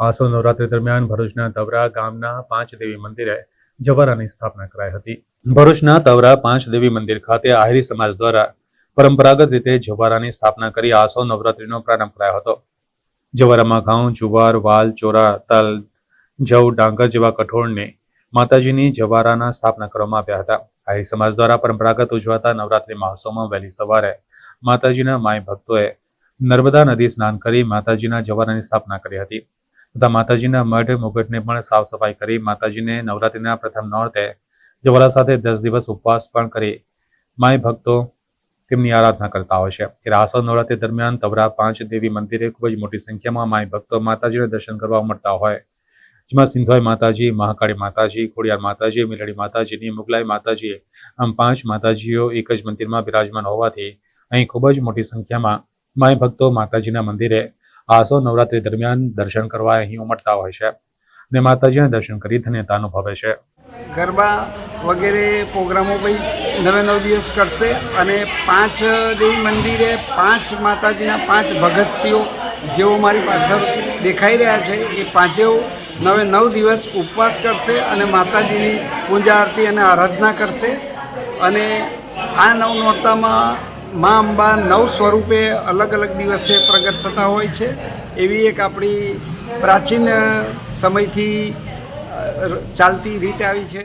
આસો નવરાત્રી દરમિયાન ભરૂચના તવરા ગામના પાંચ દેવી મંદિરે જવારાની સ્થાપના કરાઈ હતી। ભરૂચના તવરા પાંચ દેવી મંદિર ખાતે આહિરી સમાજ દ્વારા પરંપરાગત રીતે જવારાની સ્થાપના કરી આસો નવરાત્રીનો પ્રારંભ કરાયો હતો। જવારામાં ઘઉં, જુવાર, વાલ, ચોરા, તલ, જવ, ડાંગર જેવા કઠોળને માતાજીની જવારાના સ્થાપના કરવામાં આવ્યા હતા। આહિરી સમાજ દ્વારા પરંપરાગત ઉજવાતા નવરાત્રી મહોત્સવમાં વહેલી સવારે માતાજીના માય ભક્તોએ નર્મદા નદી સ્નાન કરી માતાજીના જવારાની સ્થાપના કરી હતી તથા માતાજીના મઢ મુગટને પણ સાફ સફાઈ કરી માતાજીને નવરાત્રીના પ્રથમ નોરતે જવારા સાથે 10 દિવસ ઉપવાસ પણ કરી માય ભક્તો તેમની આરાધના કરતા હોય છે। ત્યારે આસો નવરાત્રી દરમિયાન તવરા પાંચ દેવી મંદિરે ખૂબ જ મોટી સંખ્યામાં માય ભક્તો માતાજીના દર્શન કરવા ઉમટતા હોય, જેમાં સિંધવાઈ માતાજી, મહાકાળી માતાજી, ખોડિયાર માતાજી, મિલડી માતાજીની, મુગલાઈ માતાજી આમ પાંચ માતાજીઓ એક જ મંદિરમાં બિરાજમાન હોવાથી અહીં ખૂબ જ મોટી સંખ્યામાં માય ભક્તો માતાજીના મંદિરે આસો નવરાત્રી દરમિયાન દર્શન કરવા અહીં ઉમટતા હોય છે અને માતાજીના દર્શન કરી ધન્યતા અનુભવે છે। ગરબા વગેરે પ્રોગ્રામો ભાઈ 9 દિવસ કરશે અને પાંચ દેવી મંદિરે પાંચ માતાજીના પાંચ ભગતશ્રીઓ જેઓ મારી પાછળ દેખાઈ રહ્યા છે એ પાંચેઓ 9 દિવસ ઉપવાસ કરશે અને માતાજીની પૂજા આરતી અને આરાધના કરશે અને આ નોરતામાં મા અંબા 9 સ્વરૂપે અલગ અલગ દિવસે પ્રગટ થતા હોય છે। એવી એક આપણી પ્રાચીન સમયથી ચાલતી રીત આવી છે।